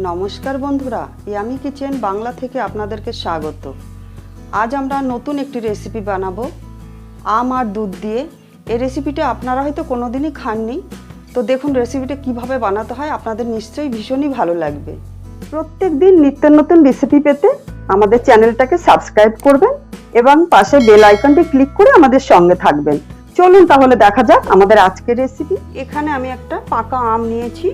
নমস্কার বন্ধুরা, yummy kitchen Bangla থেকে আপনাদেরকে স্বাগত। আজ আমরা নতুন একটি রেসিপি বানাবো আম আর দুধ দিয়ে। এই রেসিপিটা আপনারা হয়তো কোনোদিনই খাননি, তো দেখুন রেসিপিটা কিভাবে বানাতে হয়, আপনাদের নিশ্চয়ই ভীষণই ভালো লাগবে। প্রত্যেক দিন নিত্য নতুন রেসিপি পেতে আমাদের চ্যানেলটাকে সাবস্ক্রাইব করবেন এবং পাশে বেল আইকনটি ক্লিক করে আমাদের সঙ্গে থাকবেন। চলুন তাহলে দেখা যাক আমাদের আজকের রেসিপি। এখানে আমি একটা পাকা আম নিয়েছি।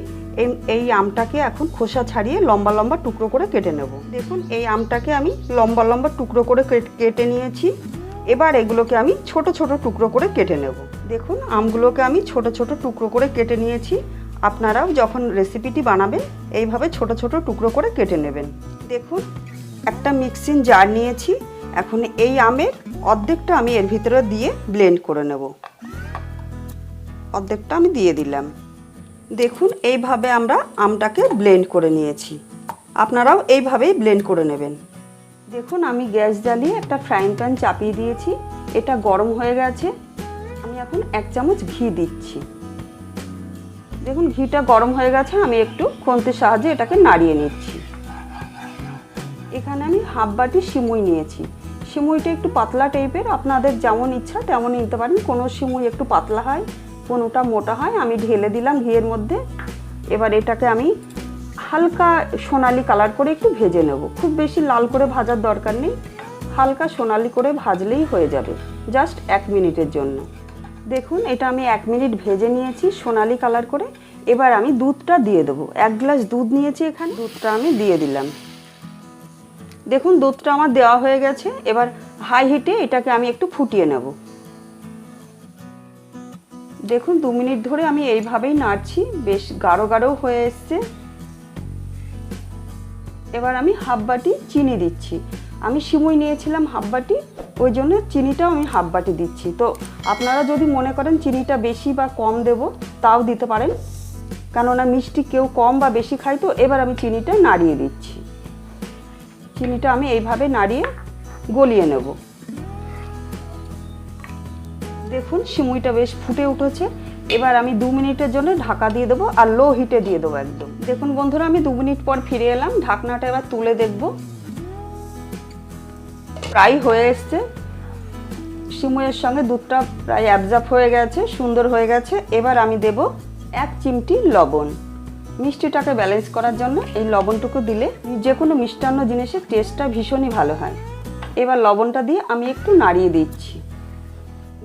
এই আমটাকে এখন খোসা ছাড়িয়ে লম্বা লম্বা টুকরো করে কেটে নেব। দেখুন এই আমটাকে আমি লম্বা লম্বা টুকরো করে কেটে নিয়েছি। এবার এগুলোকে আমি ছোট ছোট টুকরো করে কেটে নেব। দেখুন আমগুলোকে আমি ছোট ছোট টুকরো করে কেটে নিয়েছি। আপনারাও যখন রেসিপিটি বানাবেন এইভাবে ছোট ছোট টুকরো করে কেটে নেবেন। দেখুন একটা মিক্সিং জার নিয়েছি। এখন এই আমের অর্ধেকটা আমি এর ভিতরে দিয়ে ব্লেন্ড করে নেব। অর্ধেকটা আমি দিয়ে দিলাম। দেখুন এইভাবে আমরা আমটাকে ব্লেন্ড করে নিয়েছি। আপনারাও এইভাবেই ব্লেন্ড করে নেবেন। দেখুন আমি গ্যাস জ্বালিয়ে একটা ফ্রাইং প্যান চাপিয়ে দিয়েছি। এটা গরম হয়ে গেছে। আমি এখন 1 চামচ ঘি দিচ্ছি। দেখুন ঘিটা গরম হয়ে গেছে। আমি একটু খুন্তির সাহায্যে এটাকে নাড়িয়ে নিচ্ছি। এখানে আমি হাফ বাটি সিমুই নিয়েছি। সিমুইটা একটু পাতলা টাইপের, আপনাদের যেমন ইচ্ছা তেমন নিতে পারেন। কোনো সিমুই একটু পাতলা হয়, কোনোটা মোটা হয়। আমি ঢেলে দিলাম ঘিয়ের মধ্যে। এবার এটাকে আমি হালকা সোনালি কালার করে একটু ভেজে নেব। খুব বেশি লাল করে ভাজার দরকার নেই, হালকা সোনালি করে ভাজলেই হয়ে যাবে, জাস্ট 1 মিনিটের জন্য। দেখুন এটা আমি 1 মিনিট ভেজে নিয়েছি সোনালি কালার করে। এবার আমি দুধটা দিয়ে দেবো। 1 গ্লাস দুধ নিয়েছি এখানে, দুধটা আমি দিয়ে দিলাম। দেখুন দুধটা আমার দেওয়া হয়ে গেছে। এবার হাই হিটে এটাকে আমি একটু ফুটিয়ে নেব। দেখুন 2 মিনিট ধরে আমি এইভাবেই নাড়ছি, বেশ গাঢ় গাঢ় হয়ে এসছে। এবার আমি হাফ বাটি চিনি দিচ্ছি। আমি সিমুই নিয়েছিলাম হাফ বাটি, ওই জন্য চিনিটাও আমি হাফ বাটি দিচ্ছি। তো আপনারা যদি মনে করেন চিনিটা বেশি বা কম দেব তাও দিতে পারেন, কেননা মিষ্টি কেউ কম বা বেশি খায়। তো এবার আমি চিনিটা নাড়িয়ে দিচ্ছি। চিনিটা আমি এইভাবে নাড়িয়ে গলিয়ে নেব। দেখুন সিমুইটা বেশ ফুটে উঠেছে। এবার আমি 2 মিনিটের জন্য ঢাকা দিয়ে দেবো, আর লো হিটে দিয়ে দেবো একদম। দেখুন বন্ধুরা আমি 2 মিনিট পর ফিরে এলাম। ঢাকনাটা এবার তুলে দেখব, প্রায় হয়ে এসছে। সিমুইয়ের সঙ্গে দুধটা প্রায় অ্যাবজর্ব হয়ে গেছে, সুন্দর হয়ে গেছে। এবার আমি দেব 1 চিমটি লবণ। মিষ্টিটাকে ব্যালেন্স করার জন্য এই লবণটুকু দিলে যে কোনো মিষ্টান্ন জিনিসের টেস্টটা ভীষণই ভালো হয়। এবার লবণটা দিয়ে আমি একটু নাড়িয়ে দিচ্ছি।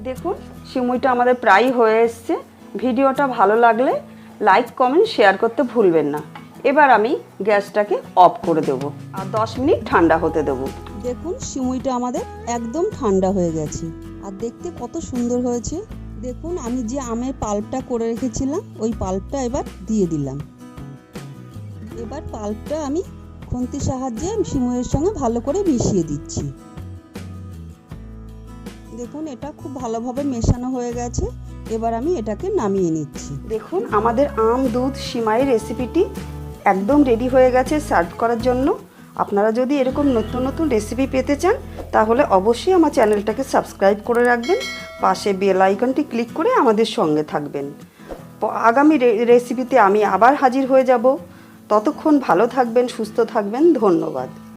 দেখুন সিমুইটা আমাদের প্রায় হয়ে এসছে। ভিডিওটা ভালো লাগলে লাইক কমেন্ট শেয়ার করতে ভুলবেন না। এবার আমি গ্যাসটাকে অফ করে দেব আর 10 মিনিট ঠান্ডা হতে দেব। দেখুন সিমুইটা আমাদের একদম ঠান্ডা হয়ে গেছে, আর দেখতে কত সুন্দর হয়েছে। দেখুন আমি যে আমের পাল্পটা করে রেখেছিলাম ওই পাল্পটা এবার দিয়ে দিলাম। এবার পাল্পটা আমি খুন্তির সাহায্যে সিমুইয়ের সঙ্গে ভালো করে মিশিয়ে দিচ্ছি। দেখুন এটা খুব ভালোভাবে মেশানো হয়ে গেছে। এবার আমি এটাকে নামিয়ে নিচ্ছি। দেখুন আমাদের আম দুধ সিমাই রেসিপিটি একদম রেডি হয়ে গেছে সার্ভ করার জন্য। আপনারা যদি এরকম নতুন নতুন রেসিপি পেতে চান তাহলে অবশ্যই আমার চ্যানেলটাকে সাবস্ক্রাইব করে রাখবেন, পাশে বেল আইকনটি ক্লিক করে আমাদের সঙ্গে থাকবেন। আগামী রেসিপিতে আমি আবার হাজির হয়ে যাব। ততক্ষণ ভালো থাকবেন, সুস্থ থাকবেন। ধন্যবাদ।